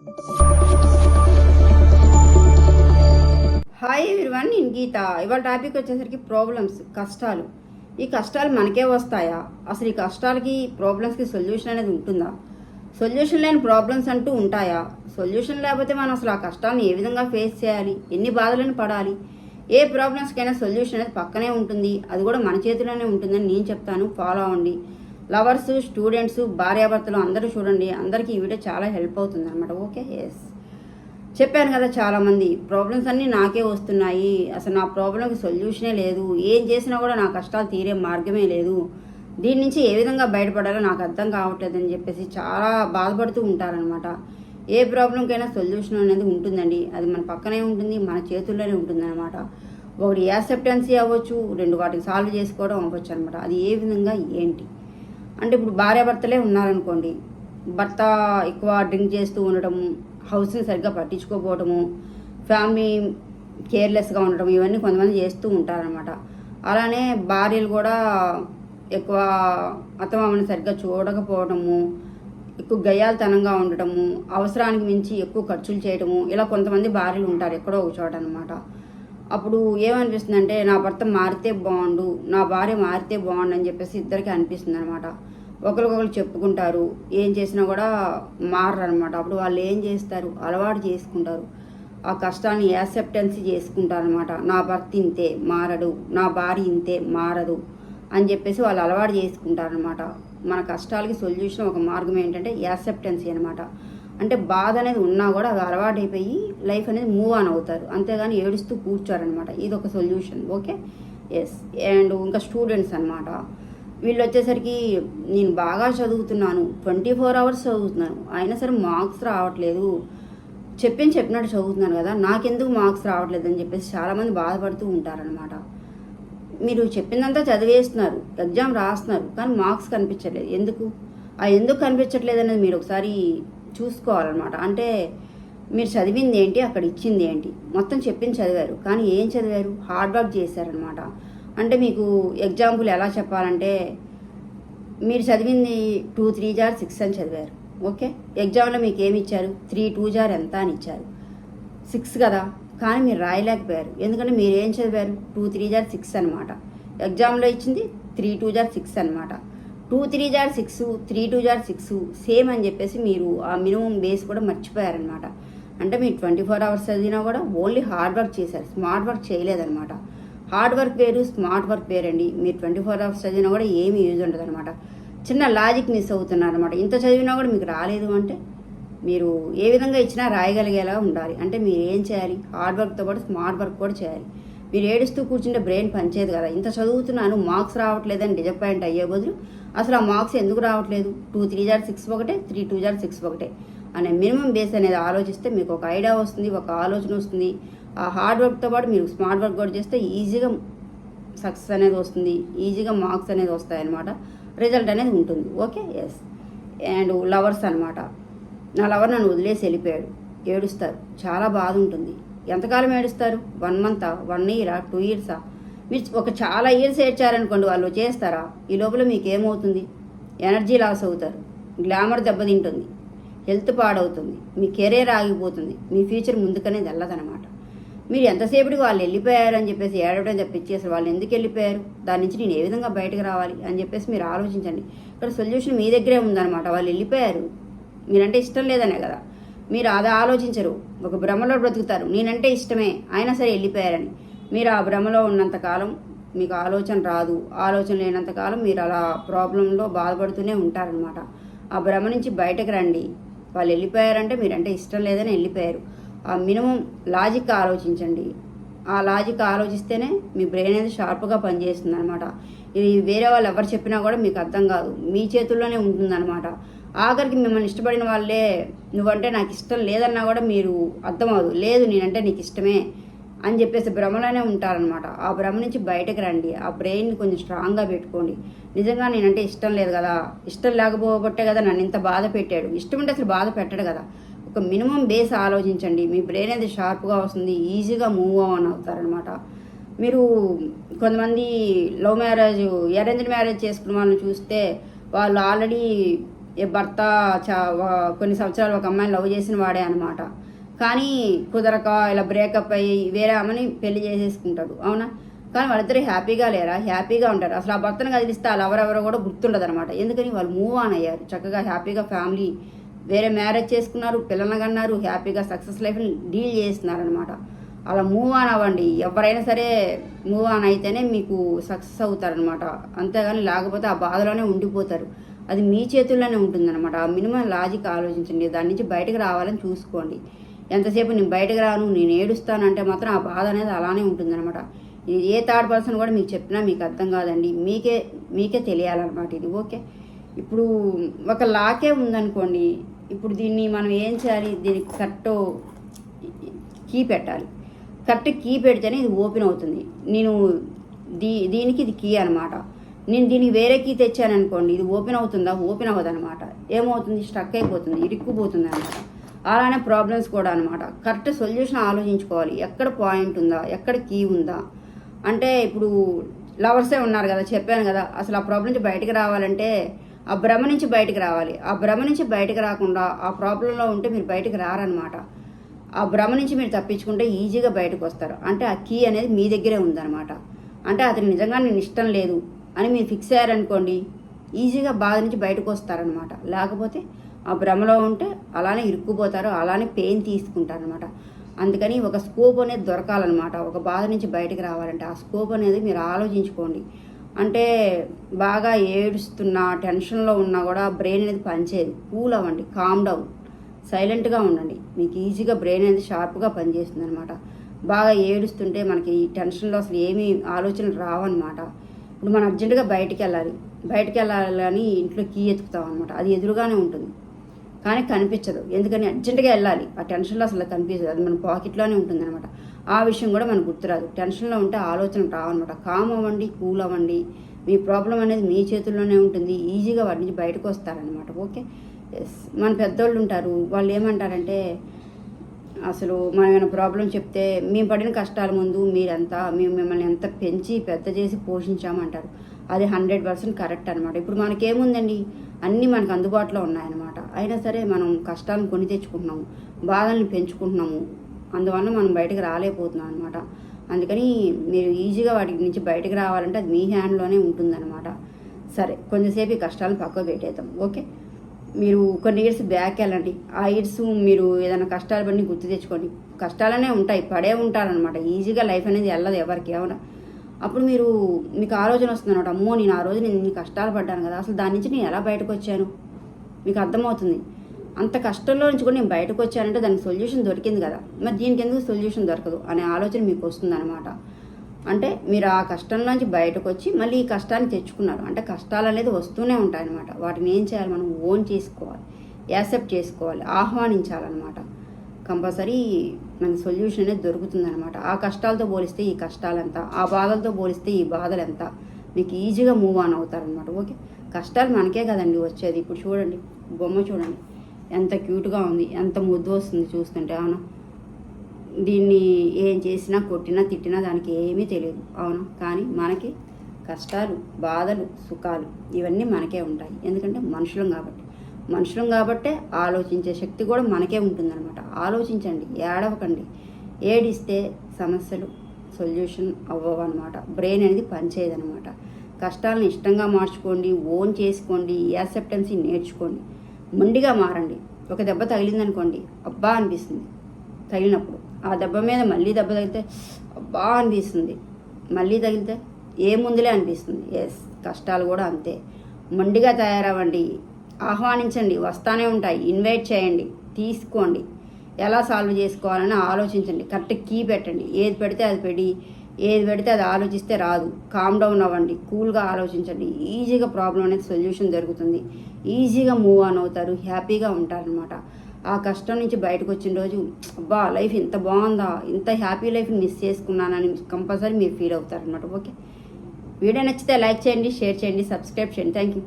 Hi everyone, నేను గీత. ఇవాళ topic వచ్చేసరికి ప్రాబ్లమ్స్, కష్టాలు. ఈ కష్టాలు మనకే వస్తాయా? అసలు ఈ కష్టాలకి, ప్రాబ్లమ్స్కి సొల్యూషన్ అనేది ఉంటుందా? సొల్యూషన్ లేని ప్రాబ్లమ్స్ అంటూ ఉంటాయా? సొల్యూషన్ లేకపోతే మనం అసలు ఆ కష్టాలను ఏ విధంగా ఫేస్ చేయాలి? ఎన్ని బాధలను పడాలి? ఏ ప్రాబ్లమ్స్కైనా సొల్యూషన్ అనేది పక్కనే ఉంటుంది, అది కూడా మన చేతిలోనే ఉంటుందని నేను చెప్తాను. ఫాలో అవ్వండి. లవర్స్, స్టూడెంట్స్, భార్యాభర్తలు అందరూ చూడండి. అందరికీ ఈ వీడియో చాలా హెల్ప్ అవుతుంది అనమాట. Okay, yes. చెప్పాను కదా, చాలామంది ప్రాబ్లమ్స్ అన్నీ నాకే వస్తున్నాయి, అసలు నా ప్రాబ్లంకి సొల్యూషనే లేదు, ఏం చేసినా కూడా నా కష్టాలు తీరే మార్గమే లేదు, దీని నుంచి ఏ విధంగా బయటపడాలో నాకు అర్థం కావట్లేదని చెప్పేసి చాలా బాధపడుతూ ఉంటారనమాట. ఏ ప్రాబ్లంకైనా సొల్యూషన్ అనేది ఉంటుందండి, అది మన పక్కనే ఉంటుంది, మన చేతుల్లోనే ఉంటుంది అనమాట. ఒకటి యాక్సెప్టెన్సీ అవ్వచ్చు, రెండు వాటిని సాల్వ్ చేసుకోవడం అవ్వచ్చు అనమాట. అది ఏ విధంగా ఏంటి అంటే, ఇప్పుడు భార్యాభర్తలే ఉన్నారనుకోండి, భర్త ఎక్కువ డ్రింక్ చేస్తూ ఉండటము, హౌస్ని సరిగ్గా పట్టించుకోకపోవటము, ఫ్యామిలీ కేర్లెస్గా ఉండటం, ఇవన్నీ కొంతమంది చేస్తూ ఉంటారనమాట. అలానే భార్యలు కూడా ఎక్కువ అత్తమామని సరిగ్గా చూడకపోవడము, ఎక్కువ గయ్యాలతనంగా ఉండటము, అవసరానికి మించి ఎక్కువ ఖర్చులు చేయటము, ఇలా కొంతమంది భార్యలు ఉంటారు ఎక్కడో ఒక చోట అనమాట. అప్పుడు ఏమనిపిస్తుంది అంటే, నా భర్త మారితే బాగుండు, నా భార్య మారితే బాగుండు అని చెప్పేసి ఇద్దరికి అనిపిస్తుంది అనమాట. ఒకరికొకరు చెప్పుకుంటారు, ఏం చేసినా కూడా మారరు అనమాట. అప్పుడు వాళ్ళు ఏం చేస్తారు, అలవాటు చేసుకుంటారు, ఆ కష్టాన్ని యాక్సెప్టెన్సీ చేసుకుంటారు అనమాట. నా భర్త ఇంతే మారడు, నా భార్య ఇంతే మారదు అని చెప్పేసి వాళ్ళు అలవాటు చేసుకుంటారనమాట. మన కష్టాలకి సొల్యూషన్ ఒక మార్గం ఏంటంటే యాక్సెప్టెన్సీ అనమాట. అంటే బాధ అనేది ఉన్నా కూడా అది అలవాటు అయిపోయి లైఫ్ అనేది మూవ్ ఆన్ అవుతారు, అంతేగాని ఏడుస్తూ కూర్చోరనమాట. ఇది ఒక సొల్యూషన్. Okay, yes. అండ్ ఇంకా స్టూడెంట్స్ అనమాట, వీళ్ళు వచ్చేసరికి నేను బాగా చదువుతున్నాను, 24 hours చదువుతున్నాను, అయినా సరే మార్క్స్ రావట్లేదు, చెప్పినట్టు చదువుతున్నాను కదా, నాకెందుకు మార్క్స్ రావట్లేదు అని చెప్పేసి చాలామంది బాధపడుతూ ఉంటారనమాట. మీరు చెప్పిందంతా చదివేస్తున్నారు, ఎగ్జామ్ రాస్తున్నారు, కానీ మార్క్స్ కనిపించట్లేదు. ఎందుకు కనిపించట్లేదు అనేది మీరు ఒకసారి చూసుకోవాలన్నమాట. అంటే మీరు చదివింది ఏంటి, అక్కడ ఇచ్చింది ఏంటి, మొత్తం చెప్పింది చదివారు, కానీ ఏం చదివారు, హార్డ్ వర్క్ చేశారనమాట. అంటే మీకు ఎగ్జాంపుల్ ఎలా చెప్పాలంటే, మీరు చదివింది 2 3 జార్ 6 అని చదివారు. ఓకే, ఎగ్జామ్లో మీకు ఏమి ఇచ్చారు, 3 2 జార్ ఎంత అని ఇచ్చారు, 6 కదా, కానీ మీరు రాయలేకపోయారు. ఎందుకంటే మీరు ఏం చదివారు, 2 3 జార్ 6 అనమాట. ఎగ్జామ్లో ఇచ్చింది 3 2 జార్ 6 అనమాట. 2 3 జార్ 6, 3 2 జార్ 6 సేమ్ అని చెప్పేసి మీరు ఆ మినిమం బేస్ కూడా మర్చిపోయారనమాట. అంటే మీరు 24 hours చదివినా కూడా ఓన్లీ హార్డ్ వర్క్ చేశారు, స్మార్ట్ వర్క్ చేయలేదనమాట. హార్డ్ వర్క్ వేరు, స్మార్ట్ వర్క్ వేరండి. మీరు 24 hours చదివినా కూడా ఏమీ యూజ్ ఉండదు అనమాట. చిన్న లాజిక్ మిస్ అవుతున్నారు అనమాట. ఇంత చదివినా కూడా మీకు రాలేదు అంటే మీరు ఏ విధంగా ఇచ్చినా రాయగలిగేలా ఉండాలి. అంటే మీరు ఏం చేయాలి, హార్డ్ వర్క్తో పాటు స్మార్ట్ వర్క్ కూడా చేయాలి. మీరు ఏడుస్తూ కూర్చుంటే బ్రెయిన్ పనిచేయదు కదా. ఇంత చదువుతున్నాను, మార్క్స్ రావట్లేదని డిజపాయింట్ అయ్యే బదులు అసలు ఆ మార్క్స్ ఎందుకు రావట్లేదు, 2 3 జార్ 6 ఒకటే, 3 2 జార్ 6 ఒకటే అనే మినిమం బేస్ అనేది ఆలోచిస్తే మీకు ఒక ఐడియా వస్తుంది, ఒక ఆలోచన వస్తుంది. ఆ హార్డ్ వర్క్తో పాటు మీరు స్మార్ట్ వర్క్ కూడా చేస్తే ఈజీగా సక్సెస్ అనేది వస్తుంది, ఈజీగా మార్క్స్ అనేది వస్తాయన్నమాట, రిజల్ట్ అనేది ఉంటుంది. Okay, yes. అండ్ లవర్స్ అనమాట, నా లవర్ నన్ను వదిలేసి వెళ్ళిపోయాడు, ఏడుస్తారు, చాలా బాధ ఉంటుంది. ఎంతకాలం ఏడుస్తారు, 1 month, 1 year, 2 years? మీరు ఒక చాలా ఇయర్స్ ఏడ్చారనుకోండి, వాళ్ళు చేస్తారా? ఈ లోపల మీకు ఏమవుతుంది, ఎనర్జీ లాస్ అవుతారు, గ్లామర్ దెబ్బతింటుంది, హెల్త్ పాడవుతుంది, మీ కెరీర్ ఆగిపోతుంది, మీ ఫ్యూచర్ ముందుకనేది వెళ్ళదనమాట. మీరు ఎంతసేపటికి వాళ్ళు వెళ్ళిపోయారని చెప్పేసి ఏడవడం తప్పించి అసలు వాళ్ళు ఎందుకు వెళ్ళిపోయారు, దాని నుంచి నేను ఏ విధంగా బయటకు రావాలి అని చెప్పేసి మీరు ఆలోచించండి. ఇక్కడ సొల్యూషన్ మీ దగ్గరే ఉందన్నమాట. వాళ్ళు వెళ్ళిపోయారు, మీరంటే ఇష్టం లేదనే కదా, మీరు అది ఆలోచించరు, ఒక భ్రమలో బ్రతుకుతారు, నేనంటే ఇష్టమే అయినా సరే వెళ్ళిపోయారని. మీరు ఆ భ్రమలో ఉన్నంతకాలం మీకు ఆలోచన రాదు, ఆలోచన లేనంతకాలం మీరు అలా ప్రాబ్లంలో బాధపడుతూనే ఉంటారనమాట. ఆ భ్రమ నుంచి బయటకు రండి. వాళ్ళు వెళ్ళిపోయారంటే మీరంటే ఇష్టం లేదని వెళ్ళిపోయారు. ఆ మినిమం లాజిక్ ఆలోచించండి. ఆ లాజిక్ ఆలోచిస్తేనే మీ బ్రెయిన్ అనేది షార్ప్గా పనిచేస్తుంది అనమాట. ఇది వేరే వాళ్ళు ఎవరు చెప్పినా కూడా మీకు అర్థం కాదు, మీ చేతుల్లోనే ఉంటుందన్నమాట. ఆఖరికి మిమ్మల్ని ఇష్టపడిన వాళ్ళే నువ్వంటే నాకు ఇష్టం లేదన్నా కూడా మీరు అర్థమవుదు, లేదు నేనంటే నీకు ఇష్టమే అని చెప్పేసి భ్రమలోనే ఉంటారనమాట. ఆ భ్రమ నుంచి బయటకు రండి, ఆ బ్రెయిన్ని కొంచెం స్ట్రాంగ్గా పెట్టుకోండి. నిజంగా నేనంటే ఇష్టం లేదు కదా, ఇష్టం లేకపోబట్టే కదా నన్ను ఇంత బాధ పెట్టాడు, ఇష్టం ఉంటే అసలు బాధ పెట్టడు కదా. ఒక మినిమం బేస్ ఆలోచించండి, మీ బ్రెయిన్ అనేది షార్ప్గా వస్తుంది, ఈజీగా మూవ్ ఆన్ అవుతారనమాట. మీరు కొంతమంది లవ్ మ్యారేజ్, అరేంజ్డ్ మ్యారేజ్ చేసుకున్న వాళ్ళని చూస్తే వాళ్ళు ఆల్రెడీ ఏ భర్త కొన్ని సంవత్సరాలు ఒక అమ్మాయిని లవ్ చేసిన వాడే అనమాట. కానీ కుదరక ఇలా బ్రేకప్ అయ్యి వేరే అమ్మని పెళ్లి చేసేసుకుంటాడు, అవునా? కానీ వాళ్ళిద్దరు హ్యాపీగా లేరా? హ్యాపీగా ఉంటారు. అసలు ఆ భర్తను కదిలిస్తే వాళ్ళు ఎవరెవరో కూడా గుర్తుండదు అనమాట. ఎందుకని వాళ్ళు మూవ్ ఆన్ అయ్యారు, చక్కగా హ్యాపీగా ఫ్యామిలీ వేరే మ్యారేజ్ చేసుకున్నారు, పిల్లల్ని కన్నారు, హ్యాపీగా సక్సెస్ లైఫ్ని డీల్ చేస్తున్నారు అనమాట. అలా మూవ్ ఆన్ అవ్వండి. ఎవరైనా సరే మూవ్ ఆన్ అయితేనే మీకు సక్సెస్ అవుతారనమాట. అంతేగాని లేకపోతే ఆ బాధలోనే ఉండిపోతారు. అది మీ చేతుల్లోనే ఉంటుందన్నమాట. ఆ మినిమం లాజిక్ ఆలోచించండి, దాని నుంచి బయటకు రావాలని చూసుకోండి. ఎంతసేపు నేను బయటకు రాను, నేను ఏడుస్తానంటే మాత్రం ఆ బాధ అనేది అలానే ఉంటుందన్నమాట. ఇది ఏ థర్డ్ పర్సన్ కూడా మీకు చెప్పినా మీకు అర్థం కాదండి, మీకే తెలియాలన్నమాట ఇది. ఓకే, ఇప్పుడు ఒక లాకే ఉందనుకోండి, ఇప్పుడు దీన్ని మనం ఏం చేయాలి? దీనికి కరెక్ట్ కీ పెట్టాలి. కరెక్ట్ కీ పెడితేనే ఇది ఓపెన్ అవుతుంది. నేను దీనికి ఇది కీ అనమాట. నేను దీనికి వేరే కీ తెచ్చాను అనుకోండి, ఇది ఓపెన్ అవుతుందా? ఓపెన్ అవ్వదు అనమాట. ఏమవుతుంది? స్ట్రక్ అయిపోతుంది, ఇరుక్కుపోతుంది అనమాట. అలానే ప్రాబ్లమ్స్ కూడా అనమాట. కరెక్ట్ సొల్యూషన్ ఆలోచించుకోవాలి. ఎక్కడ పాయింట్ ఉందా, ఎక్కడ కీ ఉందా అంటే, ఇప్పుడు లవర్సే ఉన్నారు కదా, చెప్పాను కదా, అసలు ఆ ప్రాబ్లం నుంచి బయటకు రావాలంటే ఆ భ్రమ నుంచి బయటకు రావాలి. ఆ భ్రమ నుంచి బయటకు రాకుండా ఆ ప్రాబ్లంలో ఉంటే మీరు బయటకు రారనమాట. ఆ భ్రమ నుంచి మీరు తప్పించుకుంటే ఈజీగా బయటకు వస్తారు. అంటే ఆ కీ అనేది మీ దగ్గరే ఉందన్నమాట. అంటే అతను నిజంగా నేను ఇష్టం లేదు అని మీరు ఫిక్స్ అయ్యారనుకోండి, ఈజీగా బాధ నుంచి బయటకు వస్తారనమాట. లేకపోతే ఆ భ్రమలో ఉంటే అలానే ఇరుక్కుపోతారు, అలానే పెయిన్ తీసుకుంటారనమాట. అందుకని ఒక స్కోప్ అనేది దొరకాలన్నమాట. ఒక బాధ నుంచి బయటకు రావాలంటే ఆ స్కోప్ అనేది మీరు ఆలోచించుకోండి. అంటే బాగా ఏడుస్తున్నా, టెన్షన్లో ఉన్నా కూడా బ్రెయిన్ అనేది పనిచేయదు. కూల్ అవ్వండి, కామ్ డౌన్, సైలెంట్గా ఉండండి. మీకు ఈజీగా బ్రెయిన్ అనేది షార్ప్గా పనిచేస్తుంది అనమాట. బాగా ఏడుస్తుంటే మనకి ఈ టెన్షన్లో అసలు ఏమీ ఆలోచనలు రావన్నమాట. ఇప్పుడు మనం అర్జెంటుగా బయటికి వెళ్ళాలని ఇంట్లో కీ ఎత్తుకుతాం అనమాట. అది ఎదురుగానే ఉంటుంది కానీ కనిపించదు. ఎందుకని? అర్జెంటుగా వెళ్ళాలి. ఆ టెన్షన్లో అసలు కనిపించదు, అది మన పాకెట్లోనే ఉంటుంది అనమాట. ఆ విషయం కూడా మనకు గుర్తురాదు. టెన్షన్లో ఉంటే ఆలోచన రావన్నమాట. కామ్ అవ్వండి, కూల్ అవ్వండి. మీ ప్రాబ్లం అనేది మీ చేతుల్లోనే ఉంటుంది. ఈజీగా వాటి నుంచి బయటకు వస్తారనమాట. Okay, yes. మన పెద్దోళ్ళు ఉంటారు, వాళ్ళు ఏమంటారంటే, అసలు మనం ఏమైనా ప్రాబ్లం చెప్తే మేము పడిన కష్టాల ముందు మేము మిమ్మల్ని ఎంత పెంచి పెద్ద చేసి పోషించామంటారు. అది 100% కరెక్ట్ అనమాట. ఇప్పుడు మనకేముందండి, అన్నీ మనకు అందుబాటులో ఉన్నాయన్నమాట. అయినా సరే మనం కష్టాలను కొని తెచ్చుకుంటున్నాము, బాధల్ని పెంచుకుంటున్నాము. అందువల్ల మనం బయటకు రాలేకపోతున్నాం అనమాట. అందుకని మీరు ఈజీగా వాటి నుంచి బయటకు రావాలంటే అది మీ హ్యాండ్లోనే ఉంటుందన్నమాట. సరే, కొంచెంసేపు ఈ కష్టాలను పక్కకు పెట్టేద్దాం. ఓకే, మీరు కొన్ని ఇయర్స్ బ్యాక్ వెళ్ళండి. ఆ ఇయర్స్ మీరు ఏదైనా కష్టాలు పడి గుర్తు తెచ్చుకోండి. కష్టాలనే ఉంటాయి, పడే ఉంటారనమాట. ఈజీగా లైఫ్ అనేది వెళ్ళదు ఎవరికి, ఏమన్నా. అప్పుడు మీకు ఆలోచన వస్తుంది అనమాట. అమ్మో, నేను ఆ రోజు ఇన్ని కష్టాలు పడ్డాను కదా, అసలు దాని నుంచి నేను ఎలా బయటకు వచ్చాను మీకు అర్థమవుతుంది. అంత కష్టంలో నుంచి కూడా నేను బయటకు వచ్చానంటే దానికి సొల్యూషన్ దొరికింది కదా, మరి దీనికి ఎందుకు సొల్యూషన్ దొరకదు అనే ఆలోచన మీకు వస్తుంది అనమాట. అంటే మీరు ఆ కష్టంలోంచి బయటకు వచ్చి మళ్ళీ ఈ కష్టాన్ని తెచ్చుకున్నారు అంటే కష్టాలు అనేది వస్తూనే ఉంటాయన్నమాట. వాటిని ఏం చేయాలి? మనం ఓన్ చేసుకోవాలి, యాక్సెప్ట్ చేసుకోవాలి, ఆహ్వానించాలన్నమాట. కంపల్సరీ మనకి సొల్యూషన్ అనేది దొరుకుతుందన్నమాట. ఆ కష్టాలతో పోలిస్తే ఈ కష్టాలెంత, ఆ బాధలతో పోలిస్తే ఈ బాధలు ఎంత, మీకు ఈజీగా మూవ్ ఆన్ అవుతారనమాట. ఓకే, కష్టాలు మనకే కదండి వచ్చేది. ఇప్పుడు చూడండి, బొమ్మ చూడండి ఎంత క్యూట్గా ఉంది, ఎంత ముద్దు వస్తుంది చూస్తుంటే. అవునా? దీన్ని ఏం చేసినా, కొట్టినా, తిట్టినా దానికి ఏమీ తెలియదు, అవునా? కానీ మనకి కష్టాలు, బాధలు, సుఖాలు ఇవన్నీ మనకే ఉంటాయి. ఎందుకంటే మనుషులం కాబట్టే ఆలోచించే శక్తి కూడా మనకే ఉంటుందన్నమాట. ఆలోచించండి, ఏడవకండి. ఏడిస్తే సమస్యలు సొల్యూషన్ అవ్వవు అనమాట. బ్రెయిన్ అనేది పనిచేయదనమాట. కష్టాలను ఇష్టంగా మార్చుకోండి, ఓన్ చేసుకోండి, యాక్సెప్టెన్సీ నేర్చుకోండి, మొండిగా మారండి. ఒక దెబ్బ తగిలిందనుకోండి, అబ్బా అనిపిస్తుంది తగిలినప్పుడు. ఆ దెబ్బ మీద మళ్ళీ దెబ్బ తగిలితే అబ్బా అనిపిస్తుంది, మళ్ళీ తగిలితే ఏముందిలే అనిపిస్తుంది. ఎస్, కష్టాలు కూడా అంతే. మొండిగా తయారవ్వండి, ఆహ్వానించండి, వస్తానే ఉంటాయి. ఇన్వైట్ చేయండి, తీసుకోండి, ఎలా సాల్వ్ చేసుకోవాలని ఆలోచించండి. కరెక్ట్ కీ పెట్టండి. ఏది పెడితే అది ఆలోచిస్తే రాదు. కామ్ డౌన్ అవ్వండి, కూల్గా ఆలోచించండి. ఈజీగా ప్రాబ్లం అనేది సొల్యూషన్ దొరుకుతుంది. ఈజీగా మూవ్ ఆన్ అవుతారు, హ్యాపీగా ఉంటారనమాట. ఆ కష్టం నుంచి బయటకు వచ్చిన రోజు అబ్బా లైఫ్ ఇంత బాగుందా, ఇంత హ్యాపీ లైఫ్ని మిస్ చేసుకున్నానని కంపల్సరీ మీరు ఫీల్ అవుతారనమాట. ఓకే, వీడియో నచ్చితే లైక్ చేయండి, షేర్ చేయండి, సబ్స్క్రైబ్ చేయండి. Thank you.